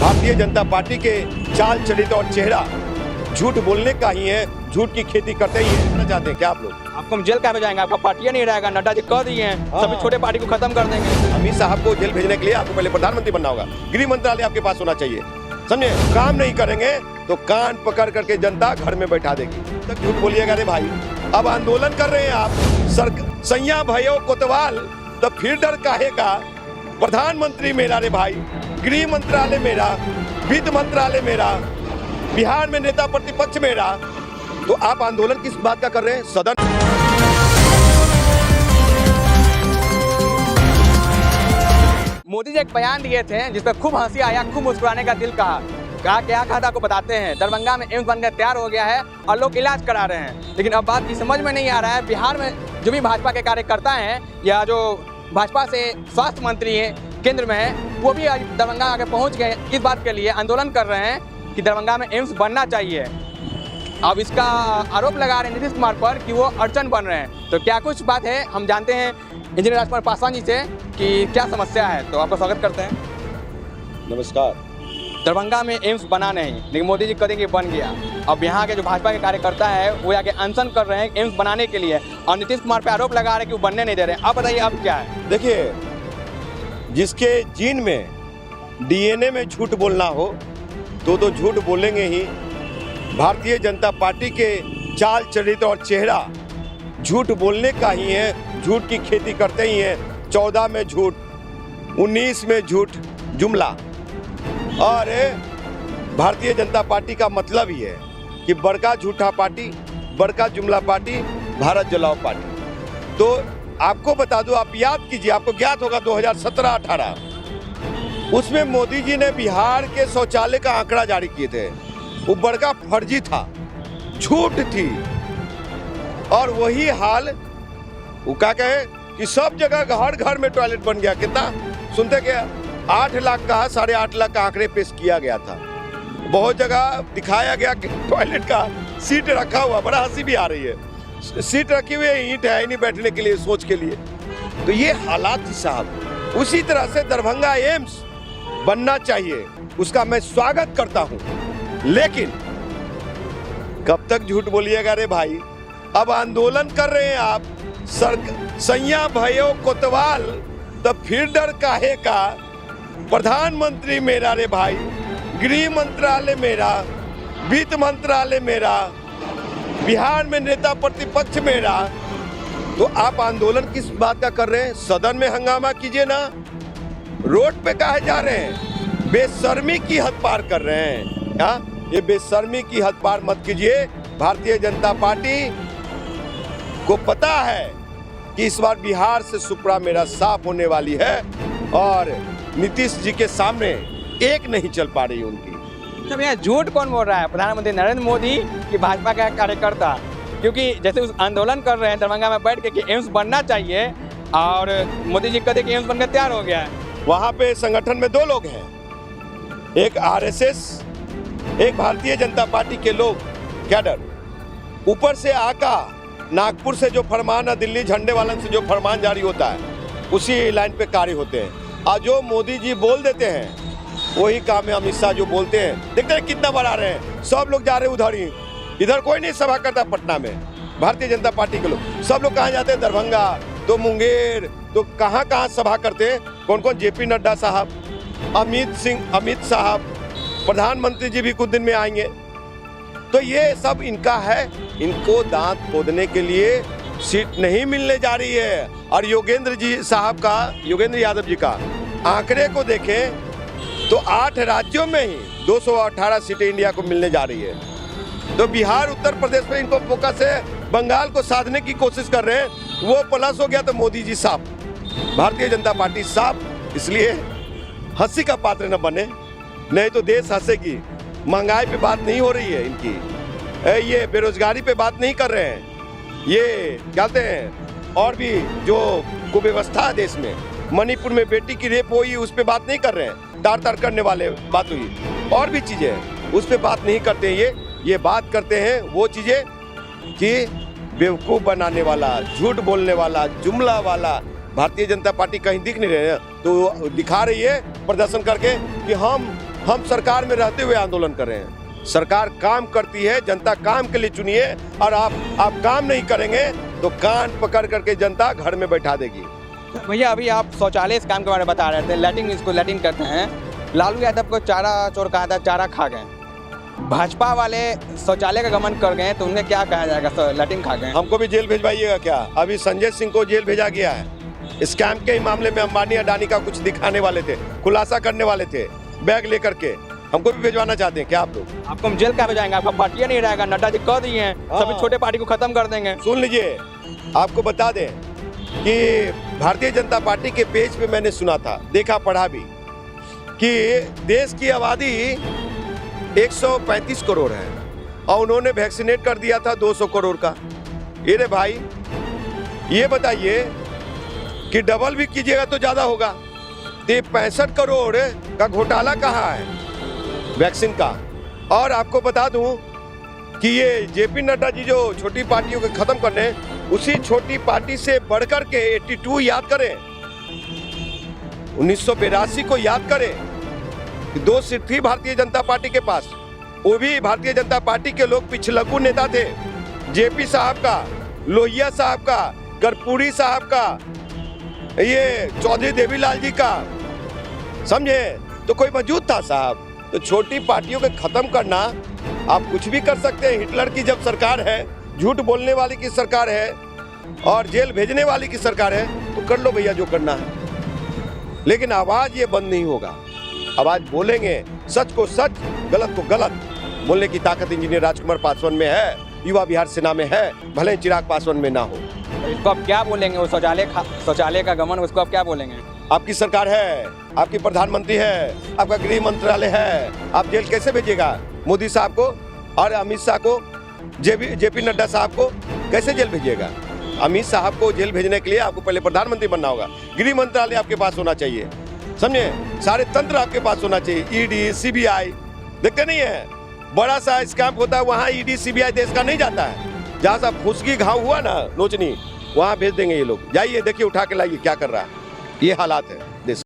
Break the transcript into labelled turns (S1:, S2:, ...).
S1: Bharatiya Janata party के चाल चरित्र और चेहरा झूठ बोलने का ही है, झूठ की खेती करते ही है। चाहते हैं क्या आप लोग?
S2: आपको हम जेल कहाँ भेजाएंगे? आपका पार्टियां नहीं रहेगा। नड्डा जी कह दिए हैं सभी छोटे पार्टी को खत्म कर देंगे।
S1: अमित साहब को जेल भेजने के लिए आपको पहले प्रधानमंत्री बनना होगा, गृह मंत्रालय आपके पास होना चाहिए, समझे? काम नहीं करेंगे तो कान पकड़ करके जनता घर में बैठा देगी। तक झूठ बोलिएगा रे भाई। अब आंदोलन कर रहे हैं आप, सैया भयो कोतवाल, तो फिर डर काहे का? प्रधानमंत्री मेरा रे भाई, गृह मंत्रालय मेरा, वित्त मंत्रालय मेरा, बिहार में नेता प्रतिपक्ष मेरा, तो आप आंदोलन किस बात का कर रहे हैं? सदन
S2: मोदी जी एक बयान दिए थे जिस पर खूब हंसी आया, खूब मुस्कुराने का दिल कहा क्या कहा था आपको बताते हैं। दरभंगा में एम्स बनकर तैयार हो गया है और लोग इलाज करा रहे हैं, लेकिन अब बात की समझ में नहीं आ रहा है। बिहार में जो भी भाजपा के कार्यकर्ता हैं या जो भाजपा से स्वास्थ्य मंत्री हैं केंद्र में है, वो भी आज दरभंगा आके पहुंच गए। इस बात के लिए आंदोलन कर रहे हैं कि दरभंगा में एम्स बनना चाहिए। अब इसका आरोप लगा रहे हैं नीतीश कुमार पर कि वो अड़चन बन रहे हैं। तो क्या कुछ बात है, हम जानते हैं इंजीनियर राजकुमार पासवान जी से कि क्या समस्या है। तो आपका स्वागत करते हैं।
S1: नमस्कार।
S2: दरभंगा में एम्स बना नहीं, लेकिन मोदी जी कहेंगे बन गया। अब यहाँ के जो भाजपा के कार्यकर्ता है वो आगे अनशन कर रहे हैं एम्स बनाने के लिए, और नीतीश कुमार पे आरोप लगा रहे हैं कि वो बनने नहीं दे रहे हैं। आप बताइए अब क्या है?
S1: देखिए, जिसके जीन में डीएनए में झूठ बोलना हो तो झूठ बोलेंगे ही। भारतीय जनता पार्टी के चाल चरित्र और चेहरा झूठ बोलने का ही है, झूठ की खेती करते ही हैं। 14 में झूठ, 19 में झूठ जुमला। और भारतीय जनता पार्टी का मतलब ही है कि बड़का झूठा पार्टी, बड़का जुमला पार्टी, भारत जलाओ पार्टी। तो आपको बता दूं, आप याद कीजिए, आपको ज्ञात होगा 2017-18 उसमें मोदी जी ने बिहार के शौचालय का आंकड़ा जारी किए थे। वो बड़का फर्जी था, झूठ थी। और वही हाल वो क्या कहे कि सब जगह हर घर में टॉयलेट बन गया। कितना सुनते क्या? 8 लाख का, 8.5 लाख का आंकड़े पेश किया गया था। बहुत जगह दिखाया गया कि टॉयलेट का सीट रखा हुआ, बड़ा हंसी भी आ रही है। सीट रखी हुई है, ईंट है नहीं बैठने के लिए, सोच के लिए। तो ये हालात थी साहब। उसी तरह से दरभंगा एम्स बनना चाहिए, उसका मैं स्वागत करता हूं। लेकिन कब तक झूठ बोलिएगा रे भाई? अब आंदोलन कर रहे हैं आप, सैया भयो कोतवाल, तो फिर डर काहे का? प्रधानमंत्री मेरा रे भाई, गृह मंत्रालय मेरा, वित्त मंत्रालय मेरा, बिहार में नेता प्रतिपक्ष मेरा, तो आप आंदोलन किस बात का कर रहे हैं? सदन में हंगामा कीजिए ना, रोड पे काहे जा रहे हैं? बेशर्मी की हद पार कर रहे हैं। हाँ, ये बेशर्मी की हद पार मत कीजिए। भारतीय जनता पार्टी को पता है कि इस बार बिहार से सुपड़ा मेरा साफ होने वाली है, और नीतीश जी के सामने एक नहीं चल पा रही उनकी।
S2: तो भैया झूठ कौन बोल रहा है, प्रधानमंत्री नरेंद्र मोदी कि भाजपा का कार्यकर्ता? क्योंकि जैसे उस आंदोलन कर रहे हैं दरभंगा में बैठ के कि एम्स बनना चाहिए, और मोदी जी कहते कि एम्स बनकर तैयार हो गया है।
S1: वहाँ पे संगठन में 2 लोग हैं, एक आरएसएस, एक भारतीय जनता पार्टी के लोग कैडर। ऊपर से आका नागपुर से जो फरमान है, दिल्ली झंडे वालन से जो फरमान जारी होता है, उसी लाइन पे कार्य होते हैं। और जो मोदी जी बोल देते हैं वही काम है। अमित शाह जो बोलते हैं, देखते हैं कितना बढ़ा रहे हैं। सब लोग जा रहे हैं उधर ही, इधर कोई नहीं सभा करता। पटना में भारतीय जनता पार्टी के लोग, सब लोग कहाँ जाते हैं? दरभंगा, तो मुंगेर, तो कहाँ कहाँ सभा करते हैं? कौन कौन? जेपी नड्डा साहब, अमित साहब, प्रधानमंत्री जी भी कुछ दिन में आएंगे। तो ये सब इनका है, इनको दांत खोदने के लिए सीट नहीं मिलने जा रही है। और योगेंद्र यादव जी का आंकड़े को देखें तो 8 राज्यों में ही 218 सीटें इंडिया को मिलने जा रही है। तो बिहार, उत्तर प्रदेश में इनको फोकस है, बंगाल को साधने की कोशिश कर रहे हैं, वो प्लस हो गया तो मोदी जी साफ, भारतीय जनता पार्टी साफ। इसलिए हंसी का पात्र न बने, नहीं तो देश हंसेगी। महंगाई पे बात नहीं हो रही है इनकी, ये बेरोजगारी पे बात नहीं कर रहे हैं, ये कहते हैं और भी जो कुव्यवस्था है देश में, मणिपुर में बेटी की रेप हुई उस पर बात नहीं कर रहे हैं, तार करने वाले बात हुई, और भी चीजें उस पर बात नहीं करते हैं। ये बात करते हैं वो चीजें कि बेवकूफ बनाने वाला, झूठ बोलने वाला, जुमला वाला भारतीय जनता पार्टी कहीं दिख नहीं रहे हैं। तो दिखा रही है प्रदर्शन करके कि हम हम सरकार में रहते हुए आंदोलन कर रहे हैं। सरकार काम करती है, जनता काम के लिए चुनी है, और आप काम नहीं करेंगे तो कान पकड़ करके जनता घर में बैठा देगी।
S2: भैया अभी आप शौचालय इस काम के बारे में बता रहे थे, लैट्रिन इसको लैट्रिन कहते हैं। लालू यादव को चारा चोर कहा था, चारा खा गए। भाजपा वाले शौचालय का गमन कर गए तो उन्हें क्या कहा जाएगा, लैट्रिन खा गए।
S1: हमको भी जेल भेजवाइएगा क्या? अभी संजय सिंह को जेल भेजा गया है। स्कैम के मामले में अंबानी अडानी का कुछ दिखाने वाले थे, खुलासा करने वाले थे बैग लेकर के। हमको भी भेजवाना चाहते हैं क्या आप लोग?
S2: आपको हम जेल क्या भेजाएंगे? आपका पार्टी नहीं रहेगा। नड्डा जी कह दिए हैं सभी छोटे पार्टी को खत्म कर देंगे।
S1: सुन लीजिए, आपको बता दें कि भारतीय जनता पार्टी के पेज पे मैंने सुना था, देखा पढ़ा भी, कि देश की आबादी 135 करोड़ है और उन्होंने वैक्सीनेट कर दिया था 200 करोड़ का। ये रे भाई, ये बताइए कि डबल भी कीजिएगा तो ज्यादा होगा। ये 65 करोड़ का घोटाला कहाँ है वैक्सीन का? और आपको बता दूं कि ये जेपी नड्डा जी जो छोटी पार्टियों को खत्म करने, उसी छोटी पार्टी से बढ़कर के 82 याद करें, 1982 को याद करें। 2 सीट थी भारतीय जनता पार्टी के पास, वो भी भारतीय जनता पार्टी के लोग पिछलग्गू नेता थे। जेपी साहब का, लोहिया साहब का, कर्पूरी साहब का, ये चौधरी देवीलाल जी का, समझे? तो कोई मौजूद था साहब। तो छोटी पार्टियों को खत्म करना, आप कुछ भी कर सकते हैं। हिटलर की जब सरकार है, झूठ बोलने वाली की सरकार है और जेल भेजने वाली की सरकार है, तो कर लो भैया जो करना है, लेकिन आवाज ये बंद नहीं होगा। आवाज बोलेंगे, सच को सच, गलत को गलत बोलने की ताकत इंजीनियर राजकुमार पासवान में है, युवा बिहार सेना में है, भले ही चिराग पासवान में ना हो।
S2: इसको आप क्या बोलेंगे? वो शौचालय का गमन, उसको आप क्या बोलेंगे?
S1: आपकी सरकार है, आपकी प्रधानमंत्री है, आपका गृह मंत्रालय है, आप जेल कैसे भेजिएगा मोदी साहब को और अमित शाह को, जेपी नड्डा साहब को कैसे जेल भेजिएगा? अमित साहब को जेल भेजने के लिए आपको पहले प्रधानमंत्री बनना होगा, गृह मंत्रालय आपके पास होना चाहिए, समझे? सारे तंत्र आपके पास होना चाहिए, ईडी, सीबीआई। देखते नहीं है, बड़ा सा स्कैम होता है वहाँ ईडी सीबीआई देश का नहीं जाता है। जहाँ सा फुसकी घाव हुआ ना, नोचनी, वहाँ भेज देंगे ये लोग। जाइए देखिए, उठा के लाइए क्या कर रहा है। ये हालात है देश।